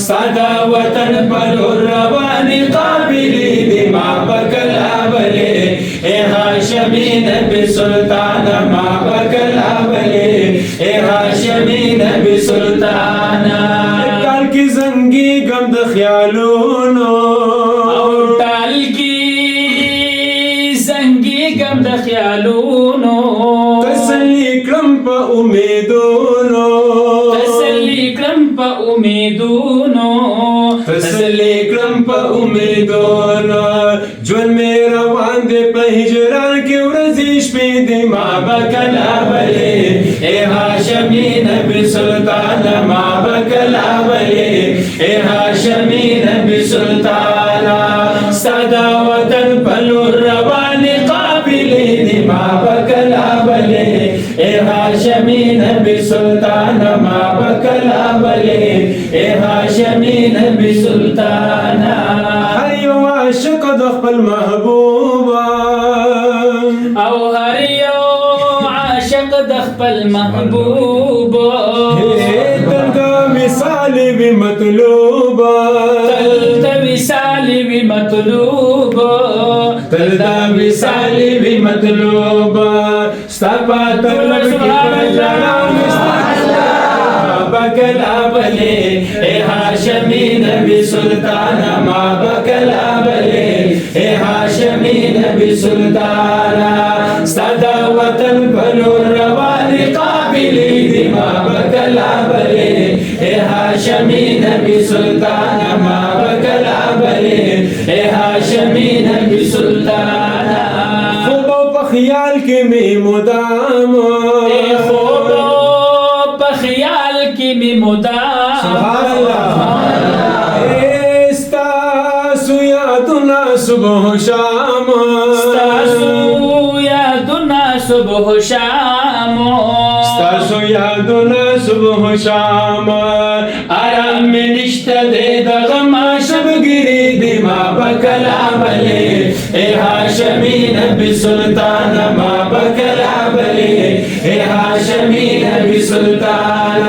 سادا وطن پلور روانی قابلی دی ما بکلا بلے اے ہاشمی نبی سلطان ما بکلا بلے اے ہاشمی نبی سلطان کال کی زنگی گم د خیالونو او ټال کی زنګي غم د خیالونو تسلی کړم په امیدونو تسلی کړم په امیدونو تسلی کړم په امیدونو ژوند مې روان دی په هجران کې ورځې شپې دي ما بکلا بلې اے هاشمي نبي سلطان ما بکلا بلې اے هاشمي نبي سلطان سادا وطن پلور رواني قابلې دي ما بکلا بلې اے هاشمي نبي سلطان ما بکلا بلې اے هاشمي نبي سلطان هر یو عاشق د خپل محبوبا او هر یو عاشق د خپل محبوب تلګه مثال وی مطلوبا تلته مثال وی مطلوب تلدا مثال وی مطلوبا ستا تلګه بکلا بلے اے ہاشمی نبی سلطان ما بکلا بلے اے ہاشمی نبی سلطان سادا وطن پلور روانی قابلی دی ما بکلا بلے اے ہاشمی نبی سلطان ما بکلا بلے اے ہاشمی نبی سلطان خوب په خیال کې می مدام اے خوب په خیال کې می مدام سبحان الله ستاسو یادونه صبح شام ستاسو یادونه صبح شام ستاسو یادونه صبح شام آرام می نشته دی دغه ما شبګری دی ما بکلا بلې اے هاشمي نبی سلطان ما بکلا بلې اے هاشمي نبی سلطان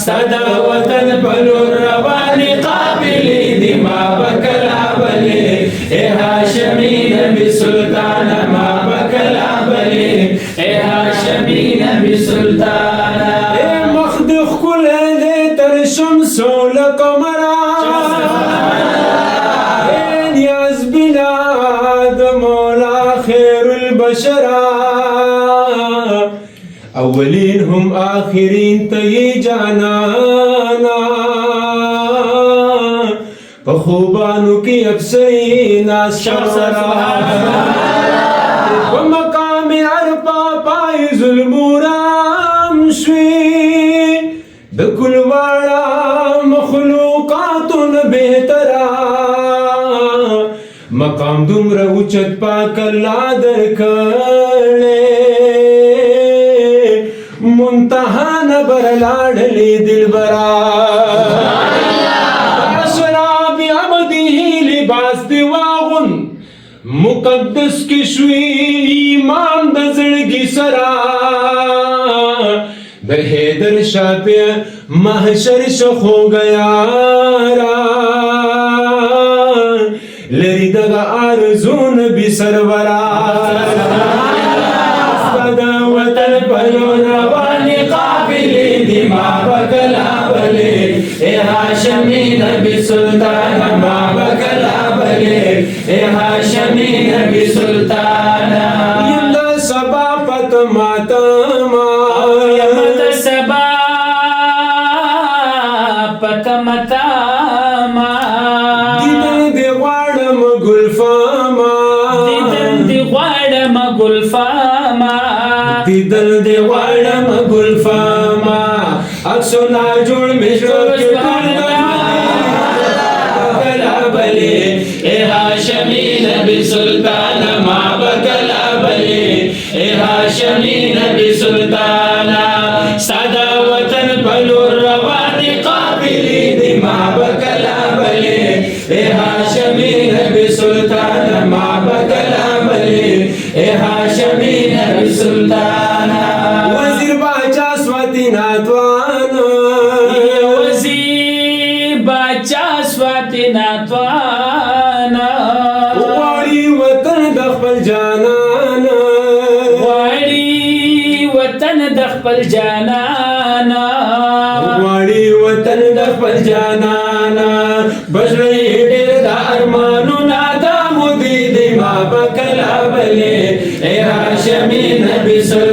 سادا وطن پلور روانی قابلی دی ما بکلا بلې اے هاشمي نبی سلطان ما بکلا بلې اے هاشمي نبی سلطان اے مخدخ کل دې تر شمس لقمرا اے نیاز بنا د مولا خیر البشرا اولین هم آخرین تی جانانا پخوبانو کی ابسری ناس شرسرا ومقام عرفا پایز المورام شوی دکل وارا مخلوقاتن بہترا مقام دمرا اوچت پاک اللہ درکڑے منتہا نبر لاڈلی دل برا شراب عبدی لباس دیواغن مقدس کی شوی ایمان دزڑگی سرا د حیدر شاپی محشر شخو گیا را لری دغا آرزون بی سرورا سادا وطن پلو روانی قابلی دی ما بکلا بلے اے ہاشمی نبی سلطان ما بکلا بلے اے ہاشمی نبی سلطان یم دا سبا پت ماتما یمت سبا پت متاما دیدن دی غوارم گلفاما دیدن دی غوارم گلفاما دیدن دی غوارم گلفاما اکسو نا جوڑ مشکل کی بکلا بلے اے ہاشمی نبی سلطان ما بکلا بلے اے ہاشمی نبی سلطان سادا وطن پلور روانی قابلی دی ما بکلا بلے اے ہاشمی نبی سلطان ما بکلا بلے اے ہاشمی نبی سلطان وزیر باچا سواتی ناتوان وزیر باچا چا سواتي ناتوانا غواړي وطن د خپل جانانا غواړي وطن د خپل جانانا غواړي وطن د خپل جانانا بزړی ډېر د ارمانونه دا مودي دی ما به کله بلې ای هاشمي نبي صلی